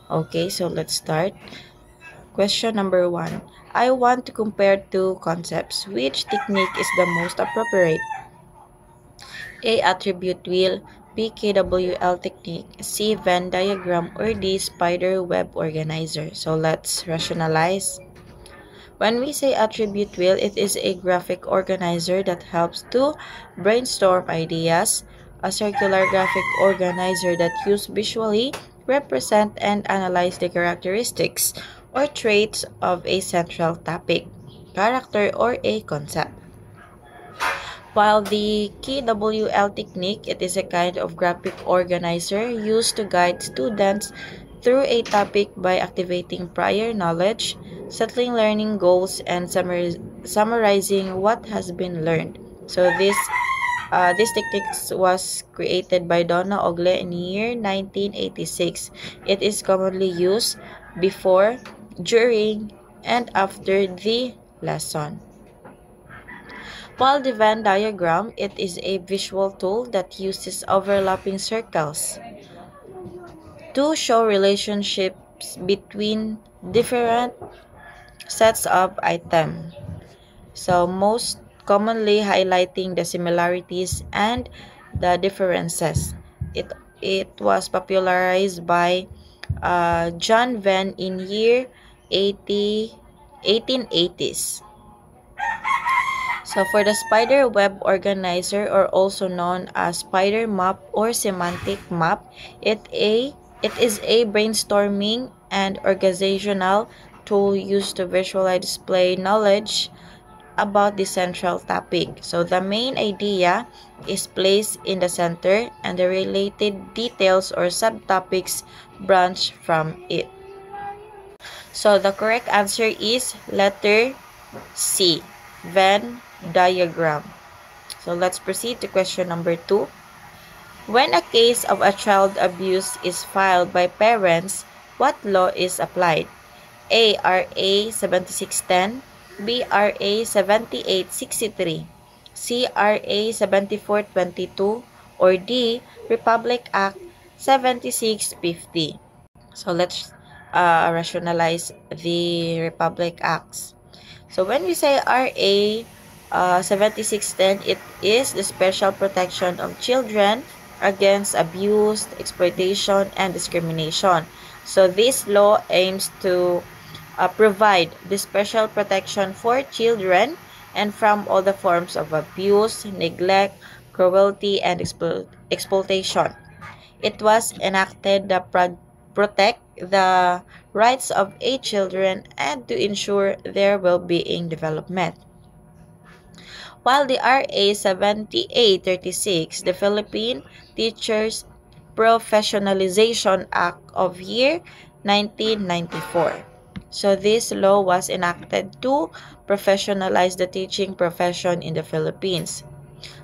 Okay, so let's start. Question number 1. I want to compare two concepts. Which technique is the most appropriate? A. Attribute wheel, B. KWL technique, C. Venn diagram, or D. Spider web organizer. So let's rationalize. When we say attribute wheel, it is a graphic organizer that helps to brainstorm ideas, a circular graphic organizer that uses visually represent and analyze the characteristics or traits of a central topic, character, or a concept. While the KWL technique, it is a kind of graphic organizer used to guide students through a topic by activating prior knowledge, settling learning goals, and summarizing what has been learned. So this technique was created by Donna Ogle in the year 1986. It is commonly used before, during, and after the lesson. While the Venn diagram, it is a visual tool that uses overlapping circles to show relationships between different sets of items. So most commonly highlighting the similarities and the differences. It was popularized by John Venn in year 1880s. So for the spider web organizer, or also known as spider map or semantic map, it is a brainstorming and organizational tool used to visualize display knowledge about the central topic. So the main idea is placed in the center and the related details or subtopics branch from it. So the correct answer is letter C, Venn diagram. So let's proceed to question number 2. When a case of a child abuse is filed by parents, what law is applied? A. RA 7610, B. RA 7863, C. RA 7422, or D. Republic Act 7650. So let's rationalize the Republic Acts. So when we say RA 7610, it is the special protection of children against abuse, exploitation, and discrimination. So this law aims to provide the special protection for children and from all the forms of abuse, neglect, cruelty, and exploitation. It was enacted to protect the rights of children and to ensure their well-being development. While the RA 7836, the Philippine Teachers Professionalization Act of year 1994. So this law was enacted to professionalize the teaching profession in the Philippines.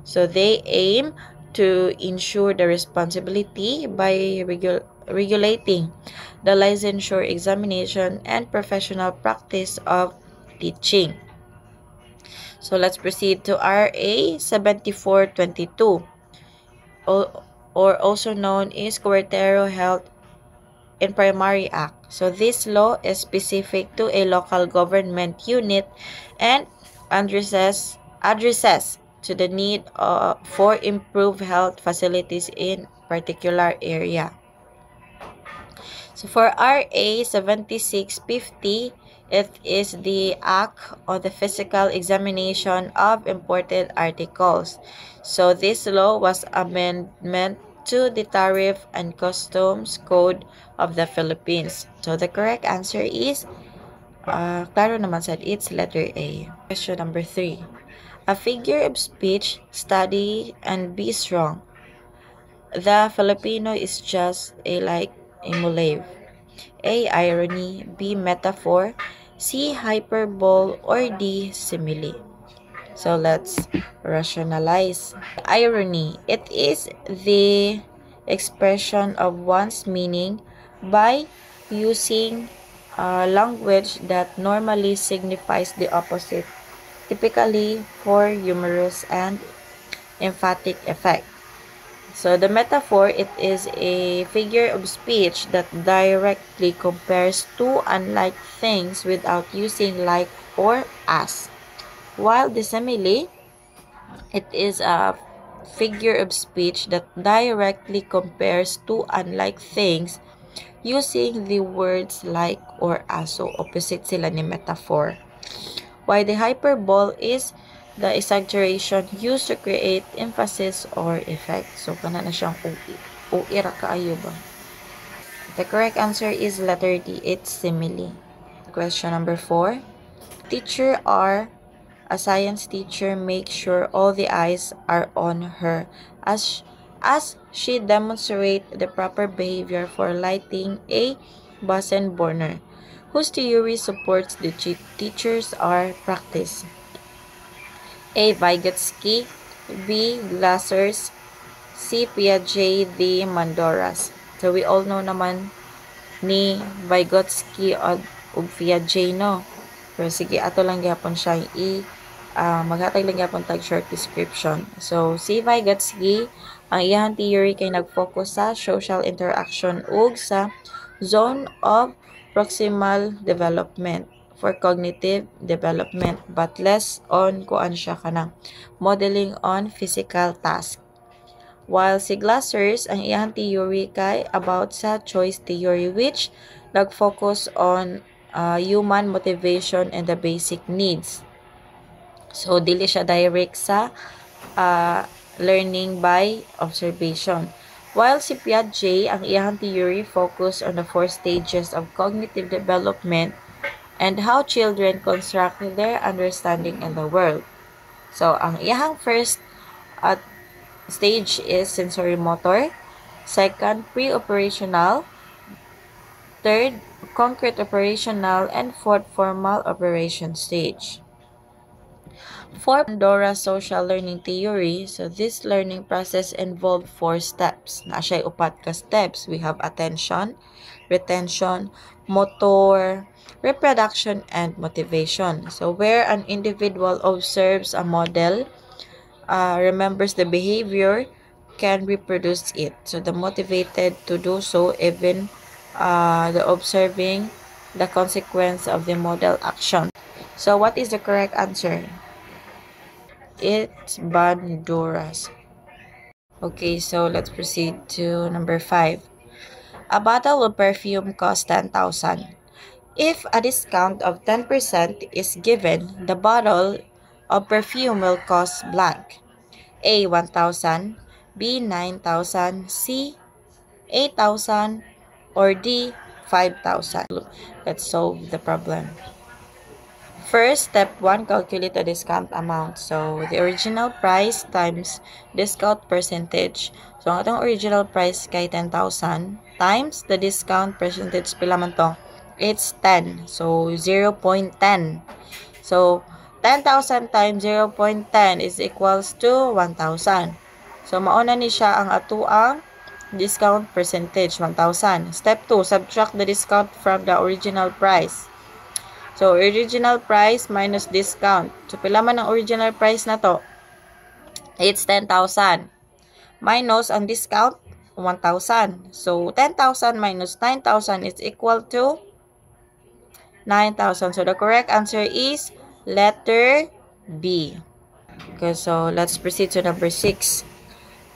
So they aim to ensure the responsibility by regulating the licensure examination and professional practice of teaching. So let's proceed to RA 7422, or also known as Querétaro Health in Primary Act. So this law is specific to a local government unit and addresses to the need for improved health facilities in particular area. So for RA 7650, it is the Act on the Physical Examination of Imported Articles. So this law was amendment to the Tariff and Customs Code of the Philippines. So the correct answer is, klaro naman said, it's letter A. Question number 3. A figure of speech, study and be strong. The Filipino is just like a mulave. A. Irony, B. Metaphor, C. Hyperbole, or D. Simile. So let's rationalize. Irony, it is the expression of one's meaning by using language that normally signifies the opposite, typically for humorous and emphatic effect. So the metaphor, it is a figure of speech that directly compares two unlike things without using like or as. While the simile, it is a figure of speech that directly compares two unlike things using the words like or as. So opposite sila ni metaphor. While the hyperbole is the exaggeration used to create emphasis or effect. So, kana na siyang UI. UI ra kaayo ba? The correct answer is letter D. It's simile. Question number 4. Teacher R, a science teacher, makes sure all the eyes are on her as she demonstrates the proper behavior for lighting a Bunsen burner, whose theory supports the teachers are practice. A. Vygotsky, B. Glassers, C. Piaget, D. Mandoras. So, we all know naman ni Vygotsky o Piaget, no? Pero sige, ato lang gyapon siya maghatag lang gyapon tag short description. So, si Vygotsky, ang iyang theory kay nag-focus sa social interaction ug sa zone of proximal development for cognitive development, but less on kuan siya kanang modeling on physical task. While si Glassers, ang iyang theory kay about sa choice theory, which nag-focus on human motivation and the basic needs. So, dili siya direct sa learning by observation. While si Piaget, ang iyang theory focus on the 4 stages of cognitive development and how children construct their understanding in the world. So, ang iyang first stage is sensory motor. Second, pre-operational. Third, concrete operational. And fourth, formal operation stage. For Pandora social learning theory, so this learning process involved 4 steps. Na siya'y upat ka steps. We have attention, retention, motor, reproduction, and motivation. So where an individual observes a model, remembers the behavior, can reproduce it. So the motivated to do so, even the observing the consequence of the model action. So what is the correct answer? It's Banduras. Okay, so let's proceed to number 5. A bottle of perfume costs 10,000. If a discount of 10% is given, the bottle of perfume will cost blank. A. 1,000, B. 9,000, C. 8,000, or D. 5,000. Let's solve the problem. First, step 1, calculate the discount amount. So, the original price times discount percentage. So, ang atong original price kay 10,000 times the discount percentage, pila man to? It's 10. So, 0.10. So, 10,000 times 0.10 is equals to 1,000. So, mauna ni siya ang atuang discount percentage, 1,000. Step 2, subtract the discount from the original price. So, original price minus discount. So, pila man ang original price na to? It's 10,000. Minus ang discount, 1,000. So, 10,000 minus 9,000 is equal to 9,000. So, the correct answer is letter B. Okay, so let's proceed to number 6.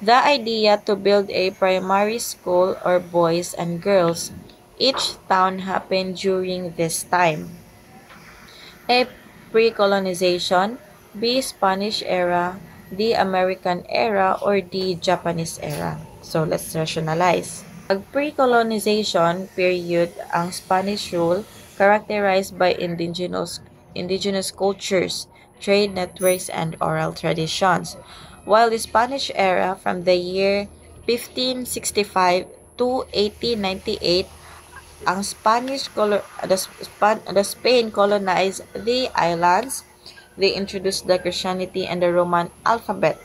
The idea to build a primary school or boys and girls each town happened during this time. A. Pre-colonization, B. Spanish era, D. American era, or D. Japanese era. So, let's rationalize. Ang pre-colonization period, ang Spanish rule, characterized by indigenous cultures, trade networks, and oral traditions. While the Spanish era, from the year 1565 to 1898, ang the Spain colonized the islands. They introduced the Christianity and the Roman alphabet,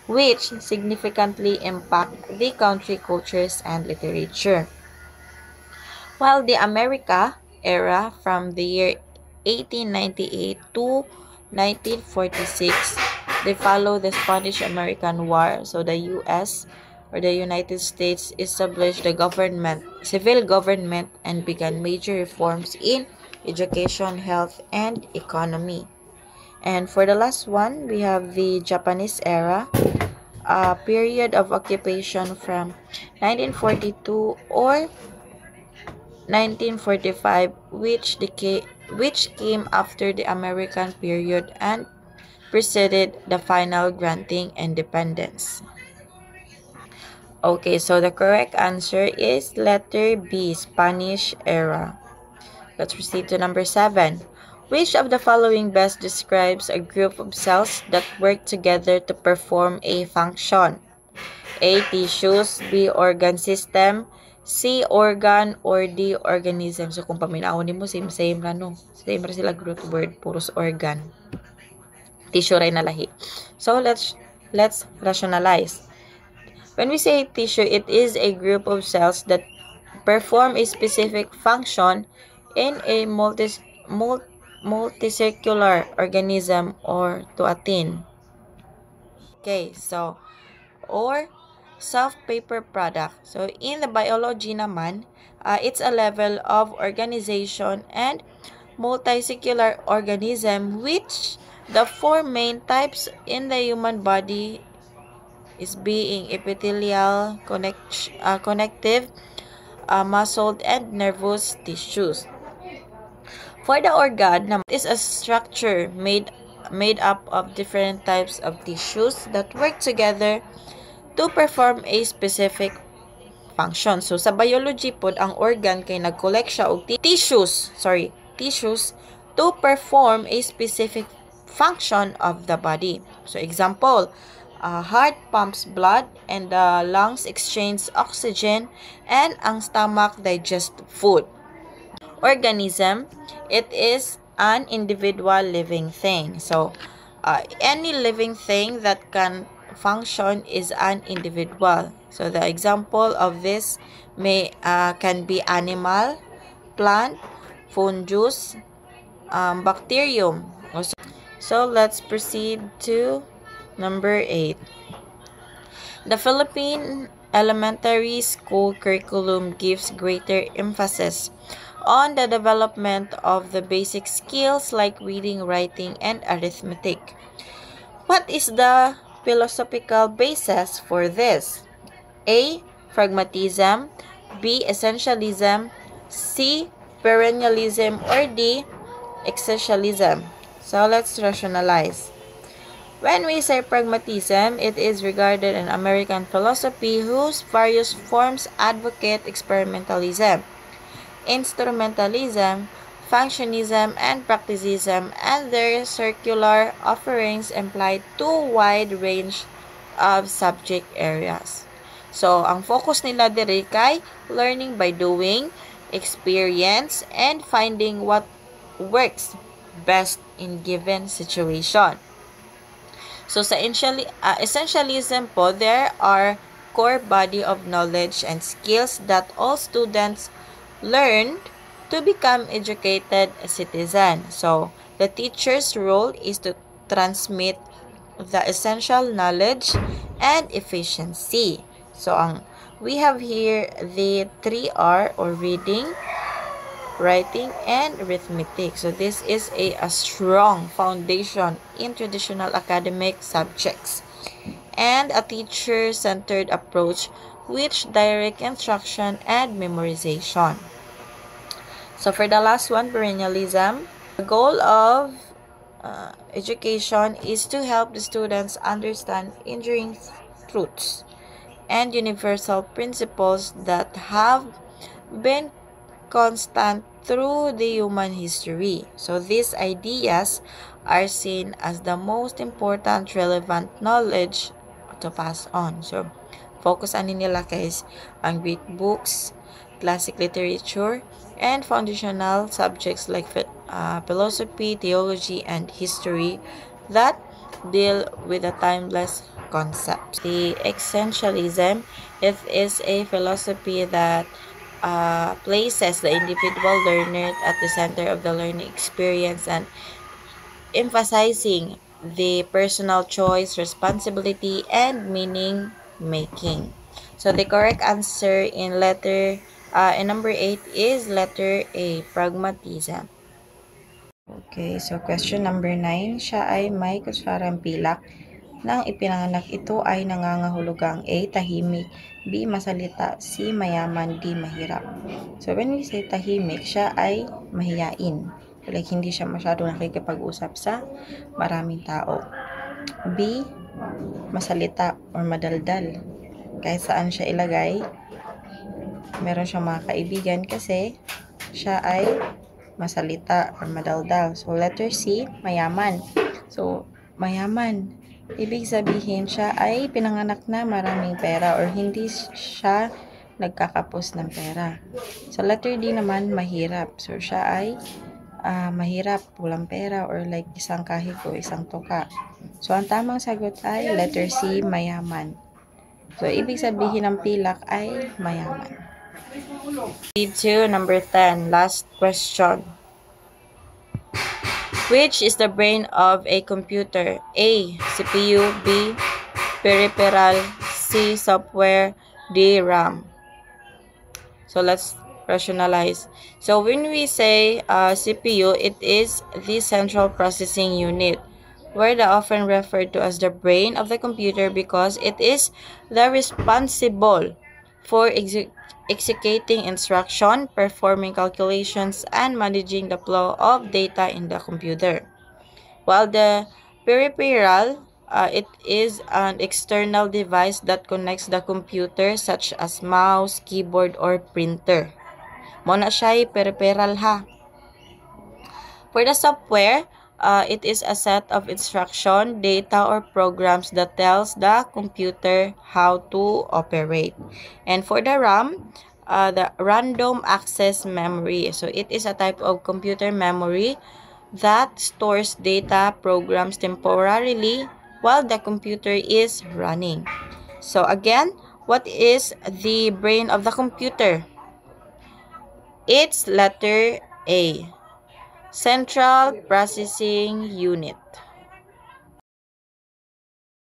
which significantly impact the country cultures and literature. While the America era, from the year 1898 to 1946, they follow the Spanish-American War. So the U.S. or the United States established the civil government, and began major reforms in education, health, and economy. And for the last one, we have the Japanese era, a period of occupation from 1942 or 1945, which came after the American period and preceded the final granting independence. Okay, so the correct answer is letter B, Spanish era. Let's proceed to number 7. Which of the following best describes a group of cells that work together to perform a function? A. Tissues, B. Organ system, C. Organ, or D. Organism. So kung paminawon mo, same ra no. Same ra sila group word, puros organ. Tissue ray na lahi. So let's rationalize. When we say tissue, it is a group of cells that perform a specific function in a multicellular organism or to attain. Okay, so or soft paper product. So in the biology naman, it's a level of organization and multicellular organism, which the four main types in the human body is being epithelial, connective, muscle, and nervous tissues. For the organ, it is a structure made up of different types of tissues that work together to perform a specific function. So sa biology pod, ang organ kay nag-collect siya og tissues to perform a specific function of the body. So example, heart pumps blood and the lungs exchange oxygen and ang stomach digest food. Organism, it is an individual living thing. So any living thing that can function is an individual. So the example of this can be animal, plant, fungus, bacterium. So let's proceed to number 8. The Philippine elementary school curriculum gives greater emphasis on the development of the basic skills like reading, writing, and arithmetic. What is the philosophical basis for this? A. Pragmatism, B. Essentialism, C. Perennialism, or D. Existentialism. So let's rationalize. When we say pragmatism, it is regarded an American philosophy whose various forms advocate experimentalism, instrumentalism, functionism, and practicism, and their circular offerings imply too wide range of subject areas. So, ang focus nila diri kay learning by doing, experience, and finding what works best in given situation. So, sa essentialism po, there are core body of knowledge and skills that all students learn to become educated citizen. So, the teacher's role is to transmit the essential knowledge and efficiency. So, we have here the 3R or reading, writing, and arithmetic. So, this is a strong foundation in traditional academic subjects and a teacher-centered approach which direct instruction and memorization. So, for the last one, perennialism, the goal of education is to help the students understand enduring truths and universal principles that have been constant through the human history. So these ideas are seen as the most important relevant knowledge to pass on. So focus ani nila guys ang Greek books, classic literature, and foundational subjects like philosophy, theology, and history that deal with the timeless concepts. The essentialism, it is a philosophy that places the individual learner at the center of the learning experience and emphasizing the personal choice, responsibility, and meaning making. So the correct answer in number 8 is letter A, pragmatism. Okay, so question number 9, siya ay may kutsarang pilak. Nang ipinanganak ito ay nangangahulugang A, tahimik, B, masalita, C, mayaman, D, mahirap. So when we say tahimik, siya ay mahiyain. Like hindi siya masyado nakikipag-usap sa maraming tao. B, masalita or madaldal. Kahit saan siya ilagay, meron siyang mga kaibigan kasi siya ay masalita or madaldal. So, letter C, mayaman. So, mayaman. Ibig sabihin siya ay pinanganak na maraming pera or hindi siya nagkakapos ng pera. So, letter D naman, mahirap. So, siya ay mahirap, walang pera or like isang kahig o isang tuka. So, ang tamang sagot ay letter C, mayaman. So, ibig sabihin ng pilak ay mayaman. Read to number 10. Last question. Which is the brain of a computer? A, CPU, B, peripheral, C, software, D, RAM. So let's rationalize. So when we say CPU, it is the central processing unit, where the often referred to as the brain of the computer because it is the responsible for executing instruction, performing calculations, and managing the flow of data in the computer. While the peripheral, it is an external device that connects the computer such as mouse, keyboard, or printer. Muna siya peripheral ha. For the software, it is a set of instruction, data, or programs that tells the computer how to operate. And for the RAM, the random access memory. So it is a type of computer memory that stores data programs temporarily while the computer is running. So again, what is the brain of the computer? It's letter A, Central Processing Unit.